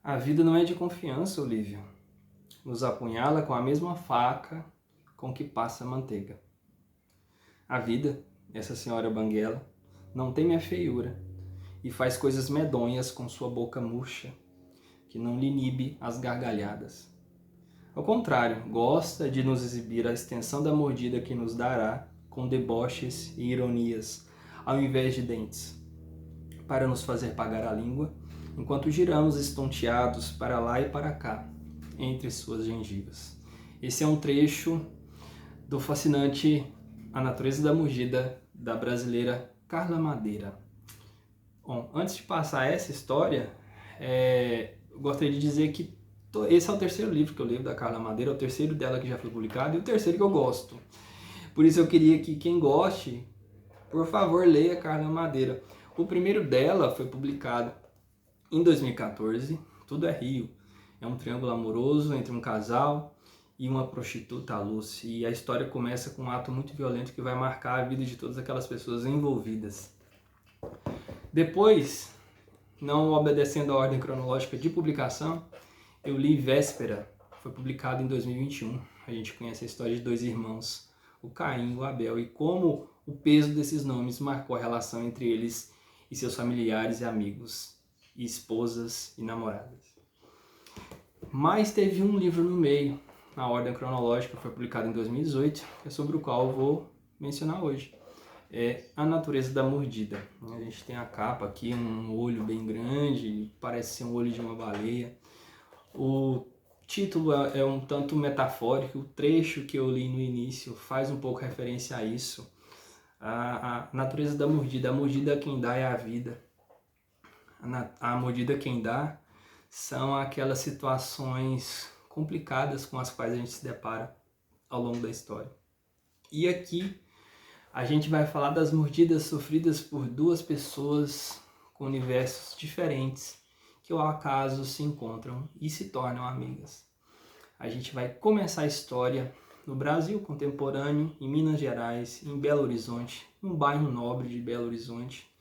A vida não é de confiança, Olívia. Nos apunhala com a mesma faca com que passa a manteiga. A vida, essa senhora banguela, não teme a feiura e faz coisas medonhas com sua boca murcha, que não lhe inibe as gargalhadas. Ao contrário, gosta de nos exibir a extensão da mordida que nos dará com deboches e ironias, ao invés de dentes, para nos fazer pagar a língua, enquanto giramos estonteados para lá e para cá, entre suas gengivas. Esse é um trecho do fascinante A Natureza da Mordida, da brasileira Carla Madeira. Bom, antes de passar essa história, eu gostaria de dizer que esse é o terceiro livro que eu leio da Carla Madeira, é o terceiro dela que já foi publicado e o terceiro que eu gosto. Por isso eu queria que quem goste, por favor, leia Carla Madeira. O primeiro dela foi publicado em 2014, Tudo é Rio. É um triângulo amoroso entre um casal e uma prostituta, a Lucy. E a história começa com um ato muito violento que vai marcar a vida de todas aquelas pessoas envolvidas. Depois, não obedecendo a ordem cronológica de publicação, eu li Véspera, foi publicado em 2021. A gente conhece a história de dois irmãos, o Caim e o Abel, e como o peso desses nomes marcou a relação entre eles e seus familiares e amigos, e esposas e namoradas. Mas teve um livro no meio, na ordem cronológica, foi publicado em 2018, que é sobre o qual eu vou mencionar hoje. É A Natureza da Mordida. A gente tem a capa aqui, um olho bem grande, parece ser um olho de uma baleia. O título é um tanto metafórico, o trecho que eu li no início faz um pouco referência a isso. A natureza da mordida, a mordida quem dá é a vida. A mordida quem dá são aquelas situações complicadas com as quais a gente se depara ao longo da história. E aqui a gente vai falar das mordidas sofridas por duas pessoas com universos diferentes que ao acaso se encontram e se tornam amigas. A gente vai começar a história no Brasil contemporâneo, em Minas Gerais, em Belo Horizonte, um bairro nobre de Belo Horizonte,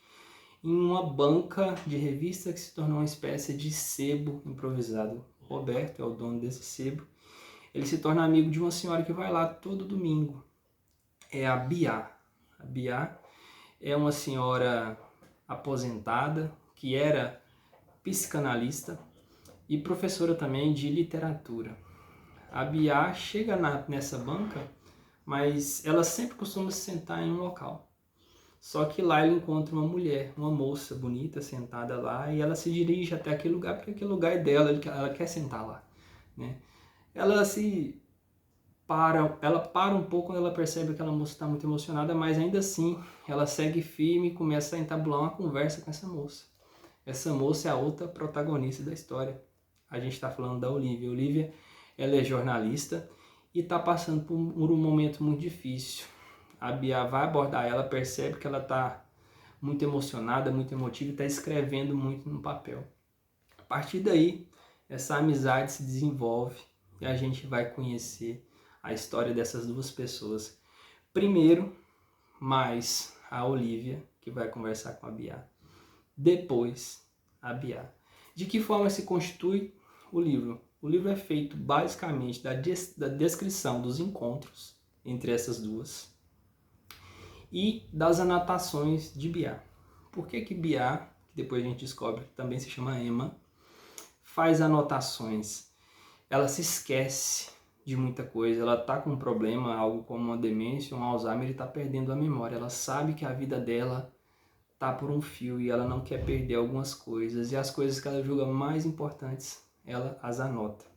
em uma banca de revista que se tornou uma espécie de sebo improvisado. Roberto é o dono desse sebo. Ele se torna amigo de uma senhora que vai lá todo domingo. É a Biá. A Biá é uma senhora aposentada que era psicanalista e professora também de literatura. A Biá chega nessa banca, mas ela sempre costuma se sentar em um local. Só que lá ela encontra uma mulher, uma moça bonita sentada lá, e ela se dirige até aquele lugar, porque aquele lugar é dela, ela quer sentar lá, né? Ela para um pouco quando ela percebe que aquela moça está muito emocionada, mas ainda assim ela segue firme e começa a entabular uma conversa com essa moça. Essa moça é a outra protagonista da história. A gente está falando da Olívia. Olívia, ela é jornalista e está passando por um momento muito difícil. A Bia vai abordar ela, percebe que ela está muito emocionada, muito emotiva e está escrevendo muito no papel. A partir daí, essa amizade se desenvolve e a gente vai conhecer a história dessas duas pessoas. Primeiro, mais a Olívia, que vai conversar com a Bia. Depois, a Biá. De que forma se constitui o livro? O livro é feito basicamente da descrição dos encontros entre essas duas e das anotações de Biá. Por que Biá, que depois a gente descobre que também se chama Emma, faz anotações? Ela se esquece de muita coisa, ela está com um problema, algo como uma demência, um Alzheimer, e está perdendo a memória. Ela sabe que a vida dela tá por um fio e ela não quer perder algumas coisas, e as coisas que ela julga mais importantes, ela as anota.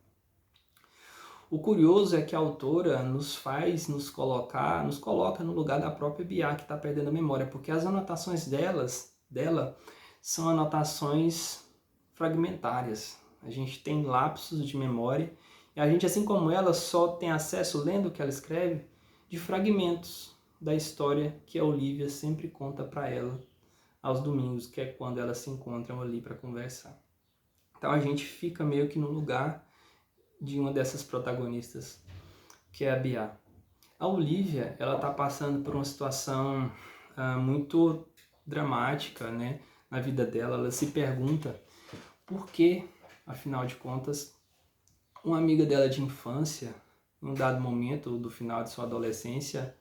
O curioso é que a autora nos coloca no lugar da própria Biá, que está perdendo a memória, porque as anotações dela são anotações fragmentárias. A gente tem lapsos de memória, e a gente, assim como ela, só tem acesso, lendo o que ela escreve, de fragmentos da história que a Olívia sempre conta para ela aos domingos, que é quando elas se encontram ali para conversar. Então a gente fica meio que no lugar de uma dessas protagonistas, que é a Biá. A Olívia, ela está passando por uma situação muito dramática, né, na vida dela. Ela se pergunta por que Afinal de contas, uma amiga dela de infância, em um dado momento do final de sua adolescência,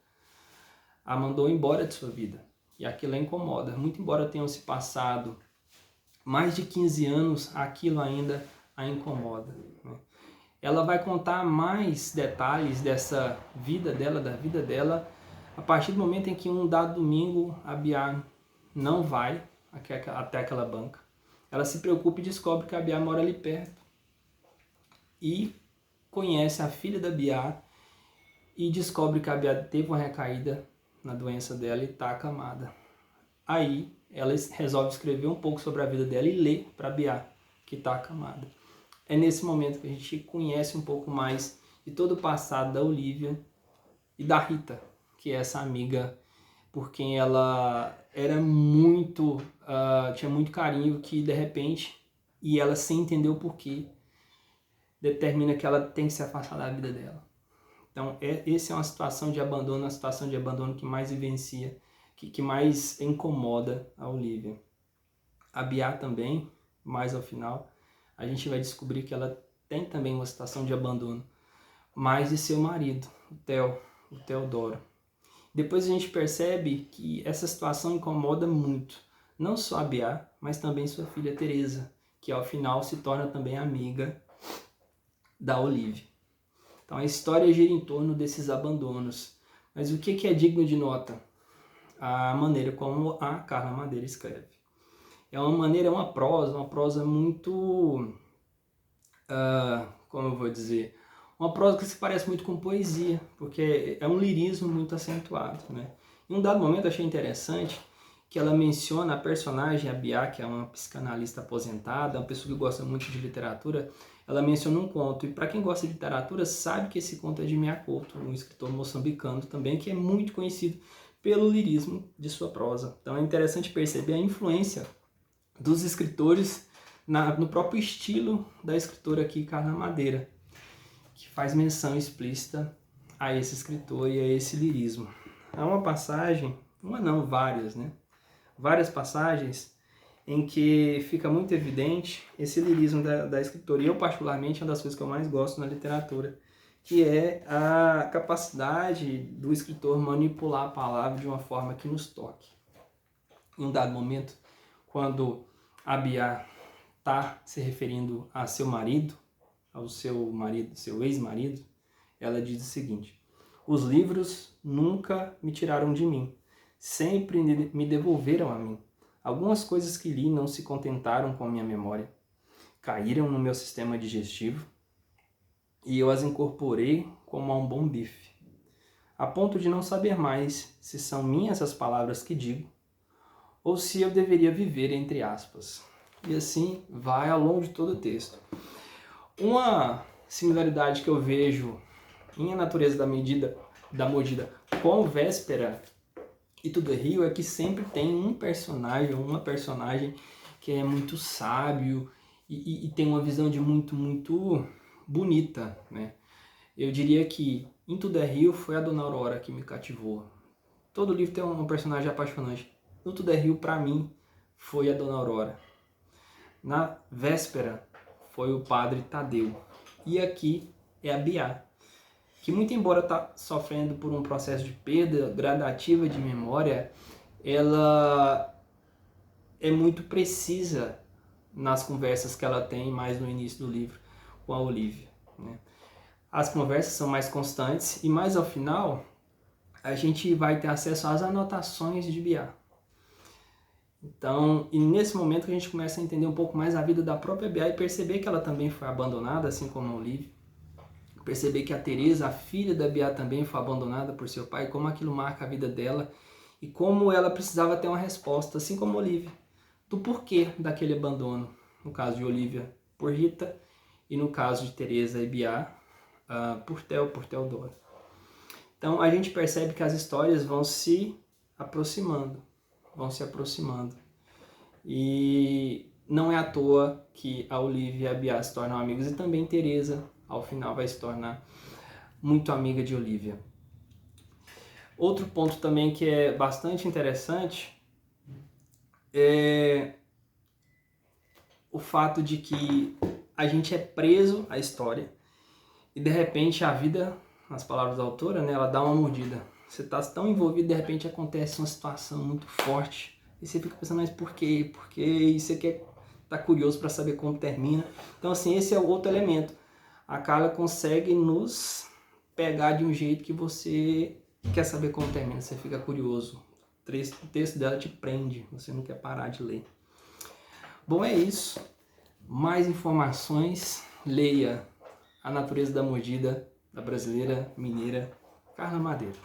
a mandou embora de sua vida. E aquilo a incomoda. Muito embora tenham se passado mais de 15 anos, aquilo ainda a incomoda, né? Ela vai contar mais detalhes dessa vida dela, da vida dela, a partir do momento em que um dado domingo a Bia não vai até aquela banca. Ela se preocupa e descobre que a Bia mora ali perto. E conhece a filha da Bia e descobre que a Bia teve uma recaída na doença dela e está acamada. Aí ela resolve escrever um pouco sobre a vida dela e ler para a Bia, que está acamada. É nesse momento que a gente conhece um pouco mais de todo o passado da Olivia e da Rita, que é essa amiga por quem ela era muito, tinha muito carinho, que de repente, e ela sem entender o porquê, determina que ela tem que se afastar da vida dela. Então, essa é uma situação de abandono que mais vivencia, que mais incomoda a Olivia. A Bia também, mais ao final, a gente vai descobrir que ela tem também uma situação de abandono, mas de seu marido, o Teodoro. Depois a gente percebe que essa situação incomoda muito, não só a Bia, mas também sua filha Teresa, que ao final se torna também amiga da Olivia. Então a história gira em torno desses abandonos. Mas o que é digno de nota? A maneira como a Carla Madeira escreve. É uma prosa muito, como eu vou dizer, uma prosa que se parece muito com poesia, porque é um lirismo muito acentuado, né? Em um dado momento eu achei interessante que ela menciona a personagem, a Bia, que é uma psicanalista aposentada, uma pessoa que gosta muito de literatura. Ela menciona um conto, e para quem gosta de literatura sabe que esse conto é de Miá Couto, um escritor moçambicano também, que é muito conhecido pelo lirismo de sua prosa. Então é interessante perceber a influência dos escritores no próprio estilo da escritora aqui, Carla Madeira, que faz menção explícita a esse escritor e a esse lirismo. Há uma passagem, várias, né? Várias passagens em que fica muito evidente esse lirismo da escritora. E eu, particularmente, é uma das coisas que eu mais gosto na literatura, que é a capacidade do escritor manipular a palavra de uma forma que nos toque. Em um dado momento, quando a Bia está se referindo a seu marido, ao seu ex-marido, ela diz o seguinte: os livros nunca me tiraram de mim, sempre me devolveram a mim. Algumas coisas que li não se contentaram com a minha memória, caíram no meu sistema digestivo e eu as incorporei como a um bom bife, a ponto de não saber mais se são minhas as palavras que digo ou se eu deveria viver entre aspas. E assim vai ao longo de todo o texto. Uma similaridade que eu vejo em A Natureza da Mordida com Véspera e Tudo é Rio é que sempre tem um personagem ou uma personagem que é muito sábio e tem uma visão de muito bonita, né? Eu diria que em Tudo é Rio foi a Dona Aurora que me cativou. Todo livro tem um personagem apaixonante. No Tudo é Rio, para mim, foi a Dona Aurora. Na Véspera, foi o Padre Tadeu. E aqui é a Bia, que muito embora está sofrendo por um processo de perda gradativa de memória, ela é muito precisa nas conversas que ela tem mais no início do livro com a Olivia, né? As conversas são mais constantes e mais ao final a gente vai ter acesso às anotações de Bia. Então, e nesse momento que a gente começa a entender um pouco mais a vida da própria Bia e perceber que ela também foi abandonada, assim como a Olivia. Perceber que a Teresa, a filha da Bia, também foi abandonada por seu pai, como aquilo marca a vida dela e como ela precisava ter uma resposta, assim como a Olivia, do porquê daquele abandono. No caso de Olivia, por Rita, e no caso de Teresa e Bia, por Teodoro. Então a gente percebe que as histórias vão se aproximando. E não é à toa que a Olivia e a Bia se tornam amigos, e também Teresa, ao final, vai se tornar muito amiga de Olivia. Outro ponto também que é bastante interessante é o fato de que a gente é preso à história e de repente a vida, nas palavras da autora, né, ela dá uma mordida. Você está tão envolvido, de repente acontece uma situação muito forte e você fica pensando, mas por quê? Por quê? E você quer tá curioso para saber como termina. Então assim, esse é o outro elemento. A Carla consegue nos pegar de um jeito que você quer saber como termina, você fica curioso. O texto dela te prende, você não quer parar de ler. Bom, é isso. Mais informações, leia A Natureza da Mordida, da brasileira mineira Carla Madeira.